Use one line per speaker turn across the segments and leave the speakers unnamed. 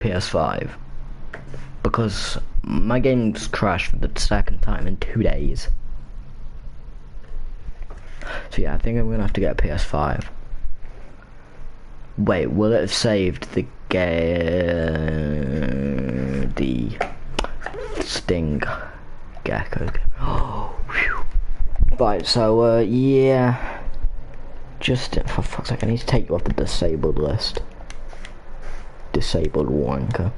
PS5 because my game's crashed for the second time in 2 days. So yeah, I think I'm gonna have to get a PS5. Wait, will it have saved the game? The Sting Gecko. Oh, phew. Right, so yeah. Just for fuck's sake, I need to take you off the disabled list. Disabled wanker.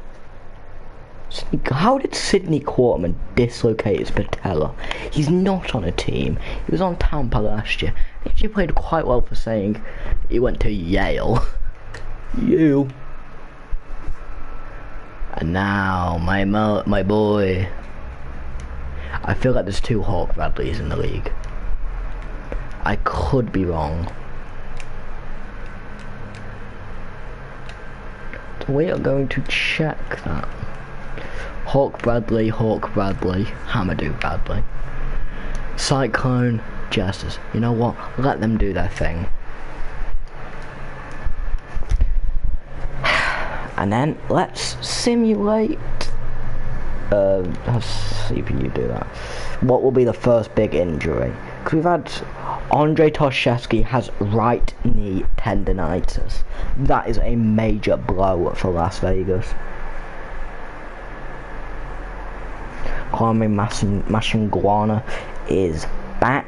How did Sidney Quarterman dislocate his patella? He's not on a team. He was on Tampa last year. He actually played quite well for saying he went to Yale. You. And now, my boy. I feel like there's 2 Hawk Bradleys in the league. I could be wrong. So we are going to check that. Hawk Bradley, Hamadou Bradley. Cyclone, Jesters. You know what? Let them do their thing. And then let's simulate. Have CPU do that. What will be the first big injury? Because we've had Andre Toshevsky has right knee tendonitis. That is a major blow for Las Vegas. Kwame Mashingwana is back.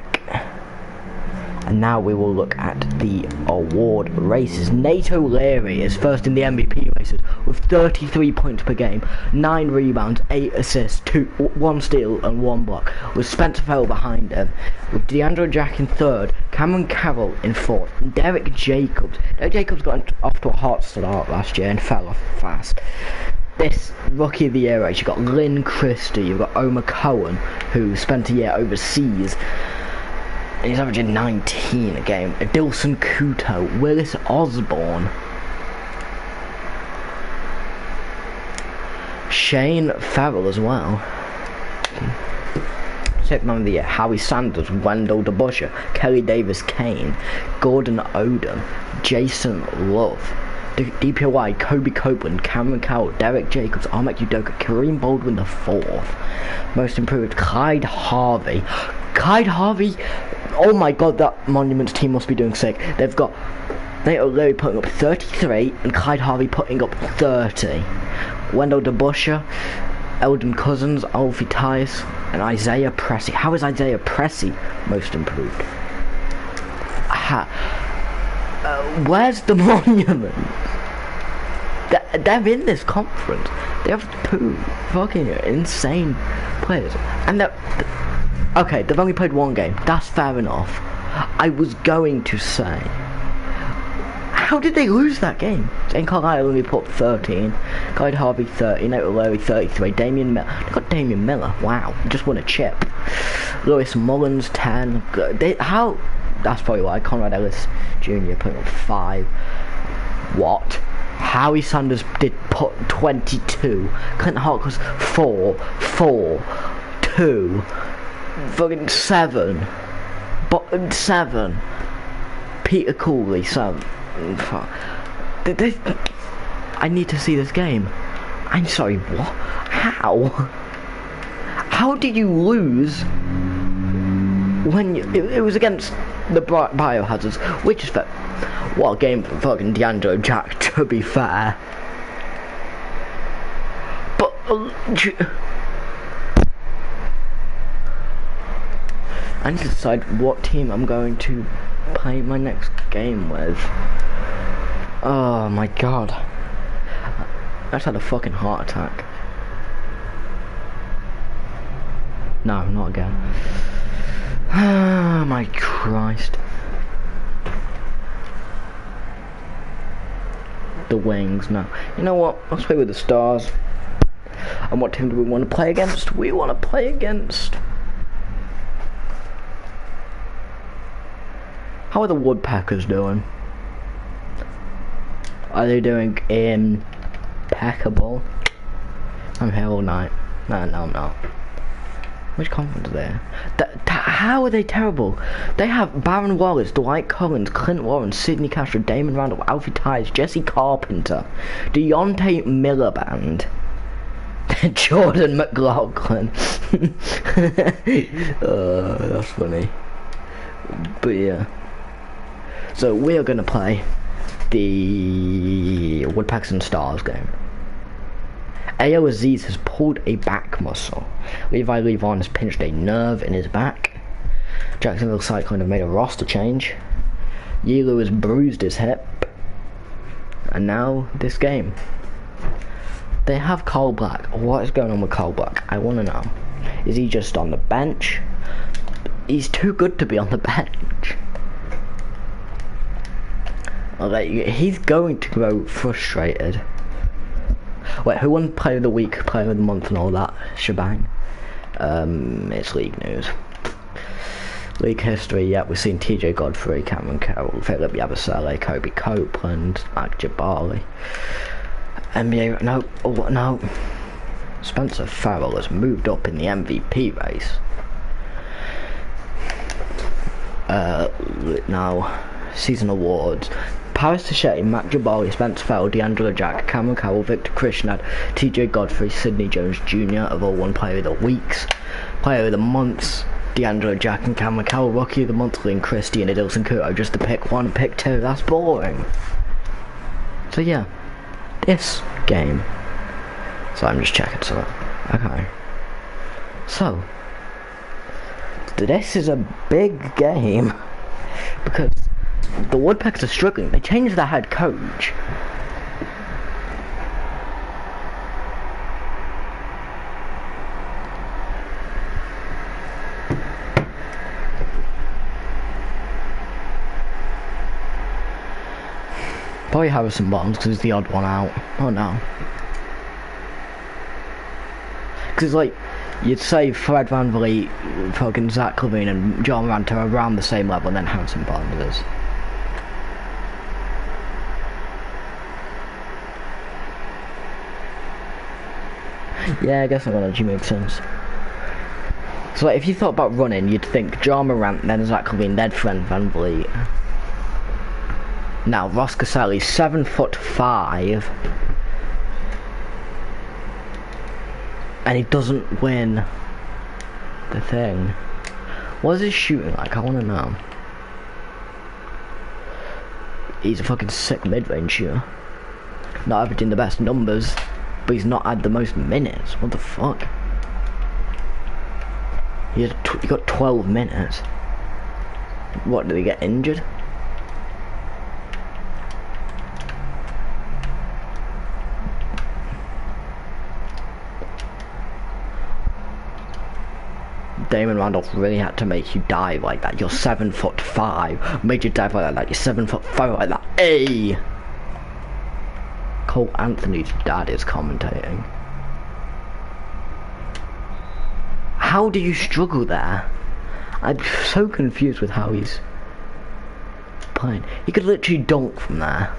And now we will look at the award races. Nato Leary is first in the MVP races with 33 points per game, 9 rebounds, 8 assists, 1 steal and 1 block, with Spencer Farrell behind him, with DeAndre Jack in 3rd, Cameron Carroll in 4th, and Derek Jacobs. Derek Jacobs got off to a hot start last year and fell off fast. This Rookie of the Year race, you've got Lynn Christie, you've got Omar Cohen, who spent a year overseas, and he's averaging 19 a game. Adilson Kuto, Willis Osborne, Shane Farrell as well. 6th Man of the Year, Howie Sanders, Wendell DeBuscher, Kelly Davis Kane, Gordon Odom, Jason Love, DPOY, Kobe Copeland, Cameron Cowell, Derek Jacobs, Ahmet Udoka, Kareem Baldwin the 4th. Most improved, Clyde Harvey. Oh my god, that Monuments team must be doing sick. They've got Nato Leary putting up 33 and Clyde Harvey putting up 30. Wendell DeBuscher, Eldon Cousins, Alfie Tice, and Isaiah Pressey. How is Isaiah Pressey most improved? Where's the Monument? They're in this conference. They have 2 fucking insane players, and okay, they've only played 1 game. That's fair enough. I was going to say, how did they lose that game? Jane Carlisle only put 13, Clyde Harvey 30, Nato Leary 33, Damian Miller. They got Damian Miller. Wow, just won a chip. Lewis Mullins 10. That's probably why Conrad Ellis Jr. putting up 5. What? Howie Sanders did put 22. Clinton Hawkins 4, 2, fucking 7. But 7. Peter Cooley 7. Fuck. I need to see this game. I'm sorry. What? How? How did you lose? When it was against the Biohazards, which is fair. What a game for fucking DeAndre Jack, to be fair. But I need to decide what team I'm going to play my next game with. Oh my god, I just had a fucking heart attack. No, not again. Oh my Christ. The Wings, no. You know what? Let's play with the Stars. And what team do we want to play against? We want to play against... How are the Woodpeckers doing? Are they doing impeccable? I'm here all night. No, I'm not. Much confidence there. How are they terrible? They have Baron Wallace, Dwight Collins, Clint Warren, Sidney Castro, Damon Randall, Alfie Tyres, Jesse Carpenter, Deontay Miliband, Jordan McLaughlin. That's funny. But yeah. So we are gonna play the Woodpeckers and Stars game. Ayo Aziz has pulled a back muscle. Levi Levon has pinched a nerve in his back. Jacksonville Cyclone have made a roster change. Yilu has bruised his hip. And now this game. They have Cole Black. What is going on with Cole Black? I want to know. Is he just on the bench? He's too good to be on the bench. Like, he's going to grow frustrated. Wait, who won Player of the Week, Player of the Month and all that shebang? It's league news. League history, yeah, we've seen TJ Godfrey, Cameron Carroll, Philip Yabusele, Kobe Copeland, Mac Jabali. NBA, no. Spencer Farrell has moved up in the MVP race. Now, season awards. Paris Sachet, Matt Jabali, Spencer Farrell, D'Angelo Jack, Cameron Cowell, Victor Krishnad, TJ Godfrey, Sidney Jones Jr. have all won Player of the Weeks. Player of the Months, D'Angelo Jack and Cameron Cowell. Rookie of the Month, Lynn Christie and Adilson Kuto. Just to pick one, pick two. That's boring. So yeah, this game. So I'm just checking. So okay. So this is a big game because the Woodpeckers are struggling. They changed their head coach. Probably Harrison Barnes because he's the odd one out. Oh no. Because like, you'd say Fred VanVleet, fucking Zach LaVine and John Morant are around the same level, and then Harrison Barnes is. Yeah, I guess that actually makes sense. So like, if you thought about running, you'd think John Morant, then Zach LaVine, then Fred VanVleet. Now, Ross Caselli's 7'5", and he doesn't win the thing. What is his shooting like? I want to know. He's a fucking sick mid-range shooter. Not averaging the best numbers, but he's not had the most minutes. What the fuck? He got 12 minutes. What, did he get injured? Damon Randolph really had to make you dive like that. You're 7'5", made you dive like that. You're 7'5" like that. Hey, Cole Anthony's dad is commentating. How do you struggle there? I'm so confused with how he's playing. He could literally dunk from there.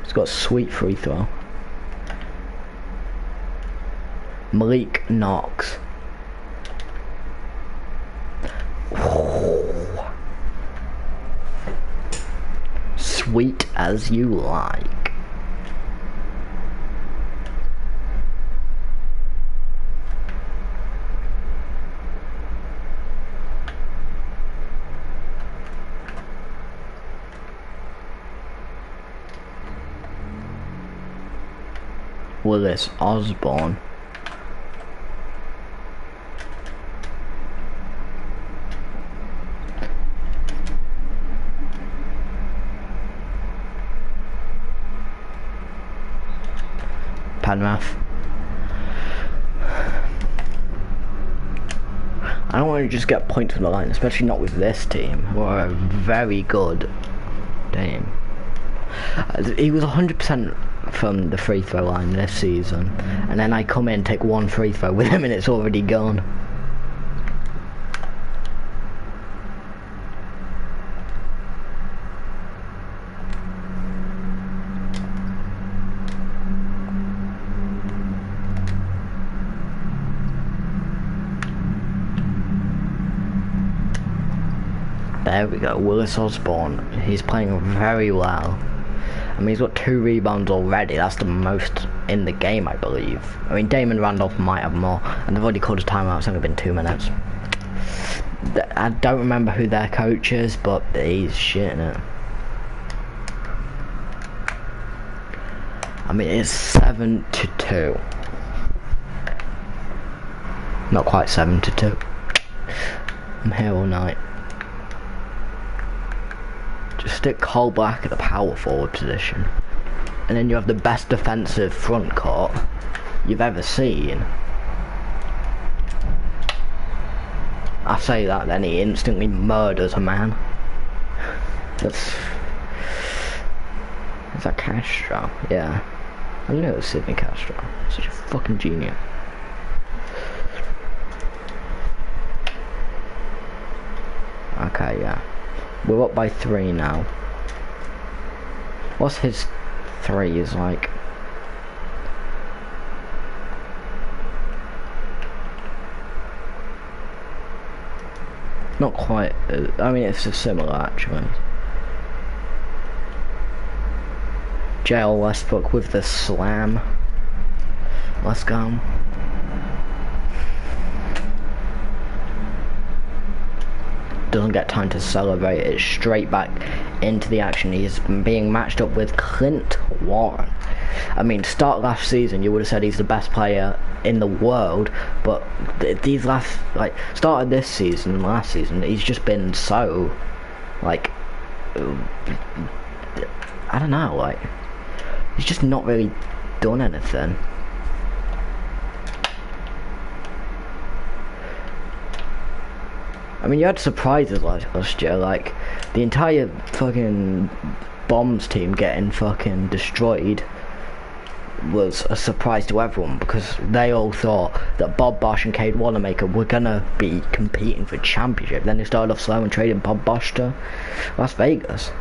He's got a sweet free throw. Malik Knox. Oh. Sweet as you like. Willis Osborne. Penrith. I don't want to just get points from the line, especially not with this team, who are a very good team. He was 100% from the free throw line this season, and then I come in, take one free throw with him, and it's already gone. There we go, Willis Osborne. He's playing very well. I mean, he's got 2 rebounds already. That's the most in the game, I believe. I mean, Damon Randolph might have more. And they've already called a timeout. It's only been 2 minutes. I don't remember who their coach is, but he's shitting it. I mean, it's 7-2. Not quite 7-2. I'm here all night. Just stick Cole Black at the power forward position, and then you have the best defensive front court you've ever seen. I say that, then he instantly murders a man. Is that Castro? Yeah. I knew it was Sidney Castro. Such a fucking genius. Okay, yeah. We're up by 3 now. What's his threes like? Not quite. I mean, it's similar actually. JL Westbrook with the slam. Let's go. Doesn't get time to celebrate. It's straight back into the action. He's being matched up with Clint Warren. I mean, start last season you would have said he's the best player in the world, but these last, like, started this season and last season, he's just been so, like, I don't know, like, he's just not really done anything. I mean, you had surprises last year, like the entire fucking Bombs team getting fucking destroyed was a surprise to everyone, because they all thought that Bob Bosch and Cade Wanamaker were gonna be competing for championship. Then they started off slow and traded Bob Bosch to Las Vegas.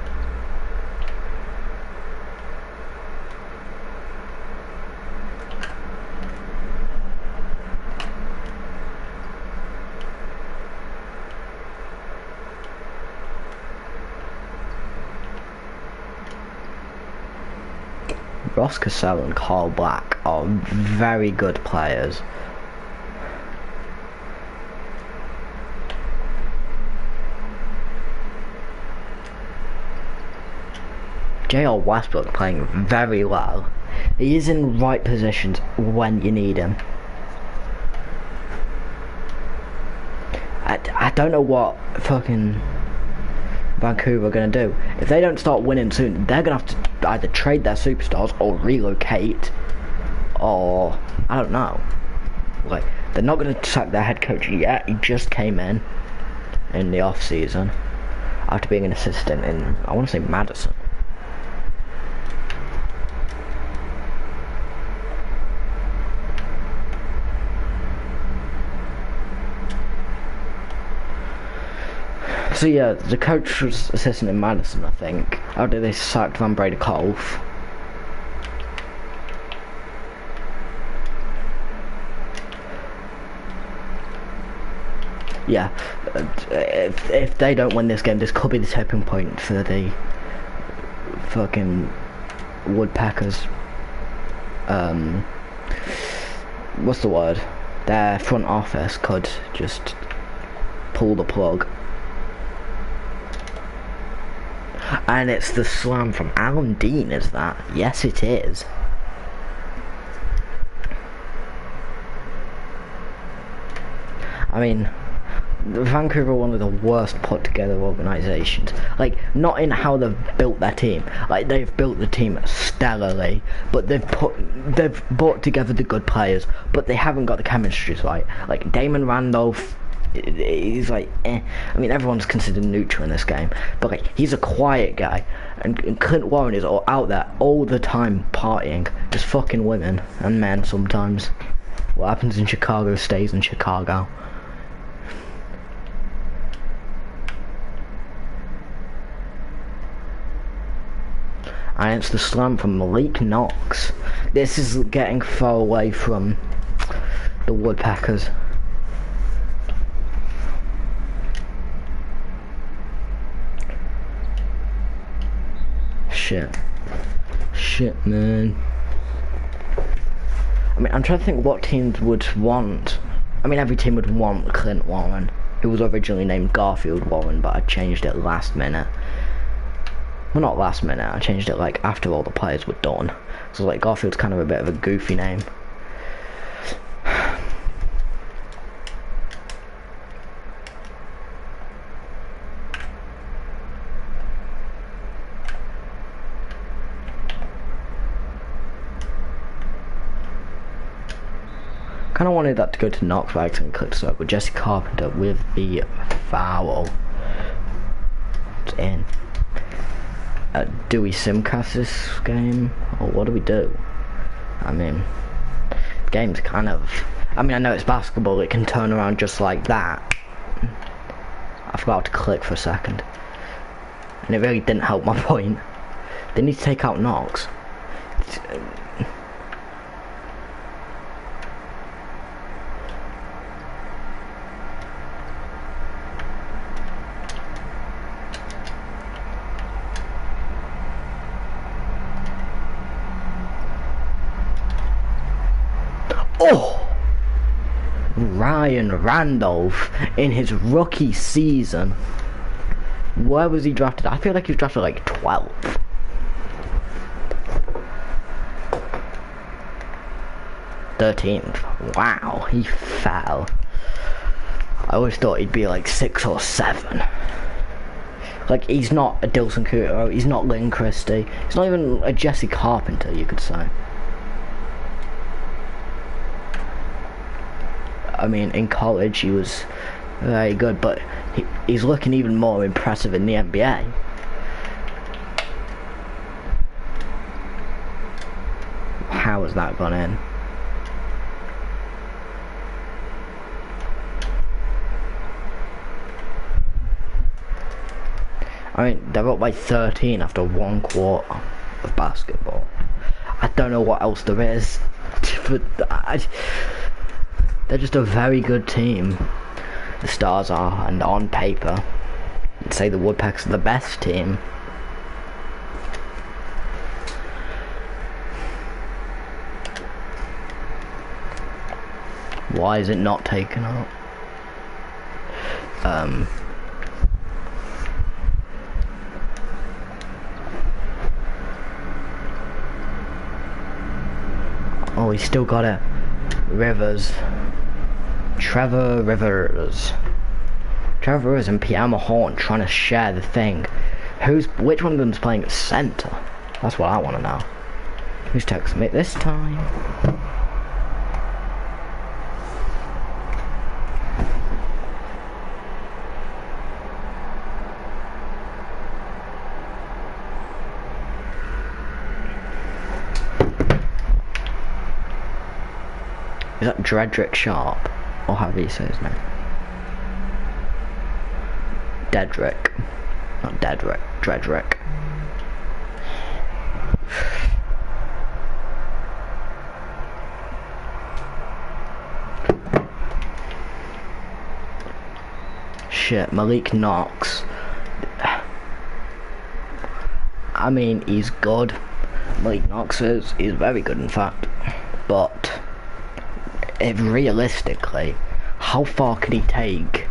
Ross Cassell and Carl Black are very good players. JL Westbrook playing very well. He is in right positions when you need him. I don't know what fucking Vancouver are going to do. If they don't start winning soon, they're going to have to either trade their superstars or relocate, or I don't know. Like, they're not going to sack their head coach yet. He just came in the off season after being an assistant in, I want to say, Madison. So yeah, the coach was assistant in Madison, I think. After they sacked Van Breda Kolf. Yeah, if they don't win this game, this could be the tipping point for the fucking Woodpeckers. What's the word? Their front office could just pull the plug. And it's the slam from Alan Dean, is that? Yes, it is. I mean, Vancouver are one of the worst put together organisations. Like, not in how they've built their team. Like, they've built the team stellarly, but they've brought together the good players, but they haven't got the chemistry right. Like, Damon Randolph, he's like, eh. I mean, everyone's considered neutral in this game, but like, he's a quiet guy, and Clint Warren is all out there all the time partying, just fucking women and men sometimes. What happens in Chicago stays in Chicago. And it's the slam from Malik Knox. This is getting far away from the Woodpeckers. shit. Shit, man. I mean, I'm trying to think what teams would want. I mean, every team would want Clint Warren. Who was originally named Garfield Warren, but I changed it last minute. Well, not last minute, I changed it like after all the players were done. So like Garfield's kind of a bit of a goofy name. Kind of wanted that to go to Knox, but I accidentally clicked so, but Jesse Carpenter with the foul. It's in. Do we simcast this game, or what do we do? I mean, the game's kind of... I mean, I know it's basketball, it can turn around just like that. I forgot to click for a second. And it really didn't help my point. They need to take out Knox. Oh! Ryan Randolph in his rookie season. Where was he drafted? I feel like he was drafted like 12th. Wow, he fell. I always thought he'd be like 6 or 7. Like, he's not a Dilson Cooter, he's not Lynn Christie, he's not even a Jesse Carpenter, you could say. I mean, in college he was very good, but he's looking even more impressive in the NBA. How has that gone in? I mean, they're up by 13 after 1 quarter of basketball. I don't know what else there is, but they're just a very good team. The Stars are, and on paper, I'd say the Woodpeckers are the best team. Why is it not taken out? Oh, he's still got it. Trevor Rivers and Pierre Mahorn trying to share the thing. Which one of them's playing at center? That's what I want to know. Who's texting me this time? Is that Dredrick Sharp? Or however you say his name. Dedrick. Not Dedrick. Dredrick. Shit, Malik Knox. I mean, he's good. Malik Knox he's very good in fact. But realistically, how far could he take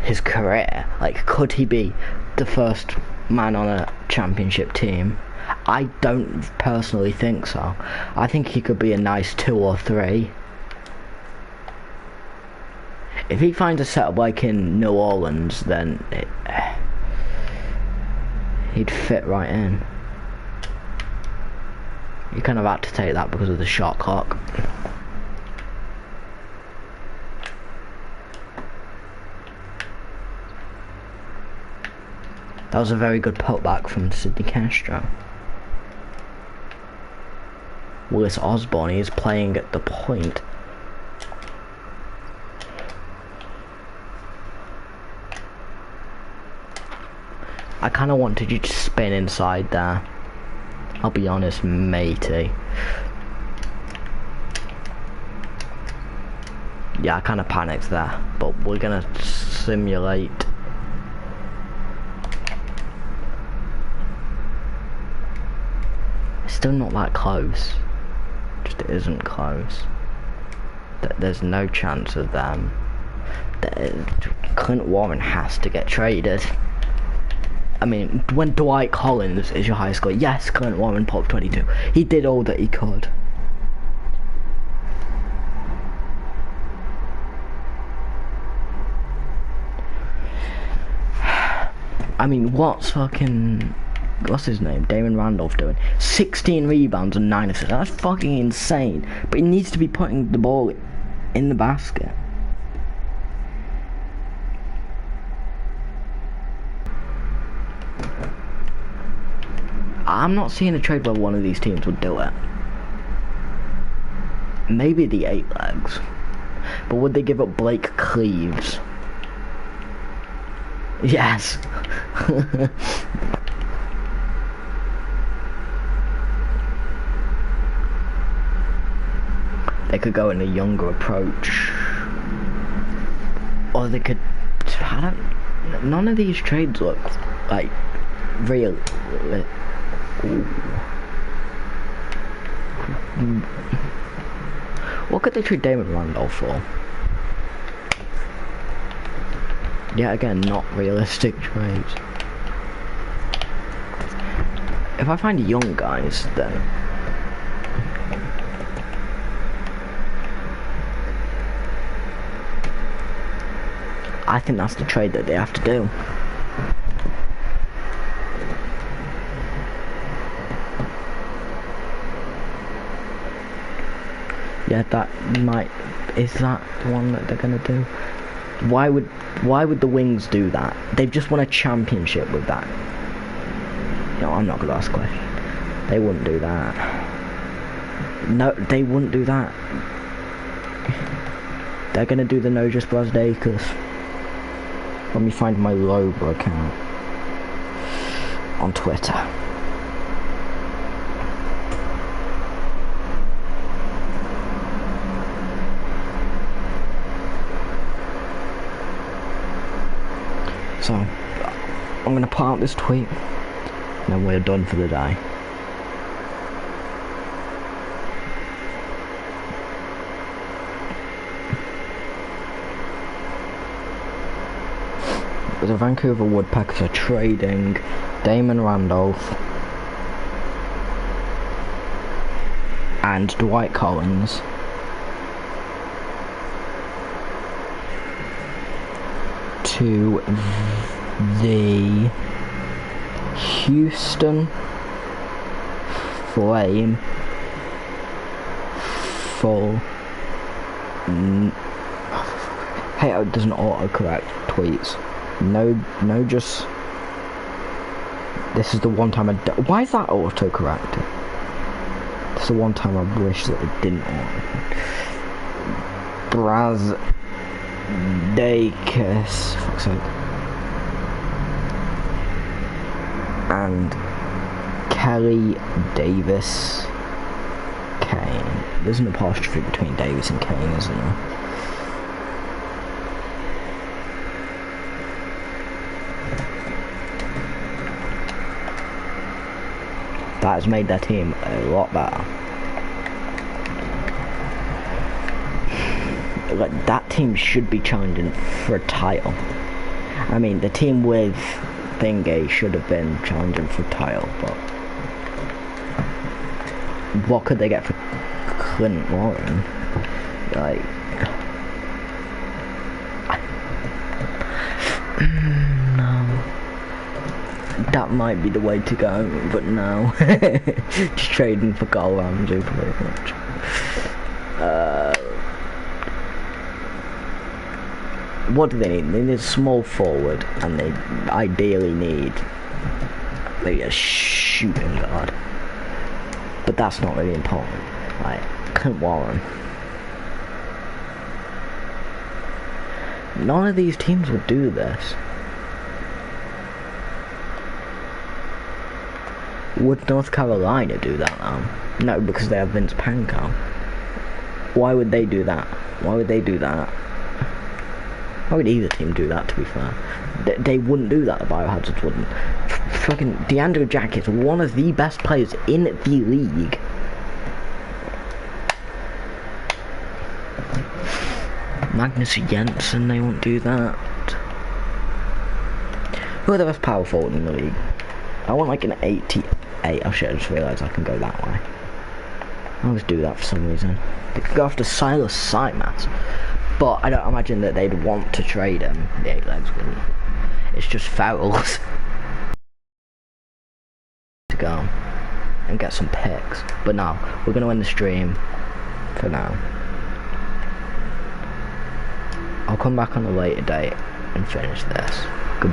his career? Like, could he be the first man on a championship team? I don't personally think so. I think he could be a nice 2 or 3. If he finds a setup like in New Orleans, then he'd fit right in. You kind of had to take that because of the shot clock. That was a very good putback from Sidney Castro. Willis Osborne, he is playing at the point. I kind of wanted you to spin inside there. I'll be honest, matey. Yeah, I kind of panicked there, but we're gonna simulate. Still not that close. Just isn't close. There's no chance of them. Clint Warren has to get traded. I mean, when Dwight Collins is your high score, yes, Clint Warren popped 22. He did all that he could. I mean, what's his name? Damon Randolph doing? 16 rebounds and 9 assists. That's fucking insane. But he needs to be putting the ball in the basket. I'm not seeing a trade where one of these teams would do it. Maybe the 8 legs. But would they give up Blake Cleaves? Yes. They could go in a younger approach. Or they could... none of these trades look like real. Ooh. What could they trade Damon Randolph for? Yeah, again, not realistic trades. If I find young guys, then I think that's the trade that they have to do. Yeah, is that the one that they're gonna do? Why would the Wings do that? They've just won a championship with that. No, I'm not gonna ask a question. They wouldn't do that. No, they wouldn't do that. They're gonna do the No Just Brazdakis. Let me find my Lobo account on Twitter. So, I'm gonna put out this tweet, and then we're done for the day. The Vancouver Woodpeckers are trading Damon Randolph and Dwight Collins to the Houston Flame for hey, it doesn't autocorrect tweets. No, just this is the one time why is that autocorrected? This is the one time I wish that it didn't autocorrect. Brazdakis, fuck's sake, and Kelly Davis Kane. There's an apostrophe between Davis and Kane, isn't there? That has made their team a lot better. Like, that team should be challenging for a title. I mean, the team with Thingy should have been challenging for a title, but what could they get for Clint Warren? Like, no. That might be the way to go, but no. Just trading for Carl Ramsey pretty much. What do they need? They need a small forward, and they ideally need maybe a shooting guard. But that's not really important. Like, Clint Warren. None of these teams would do this. Would North Carolina do that though? No, because they have Vince Panko. Why would they do that? Why would they do that? Why would either team do that, to be fair? They wouldn't do that, the Biohazards wouldn't. Fucking DeAndre Jackets, one of the best players in the league. Magnus Jensen, they won't do that. Who are the best power forward in the league? I want like an 88. Oh shit, I just realised I can go that way. I always do that for some reason. They could go after Silas Simas, but I don't imagine that they'd want to trade him. The 8 legs wouldn't. It's just fouls. To go and get some picks. But no, we're going to end the stream for now. I'll come back on a later date and finish this. Goodbye.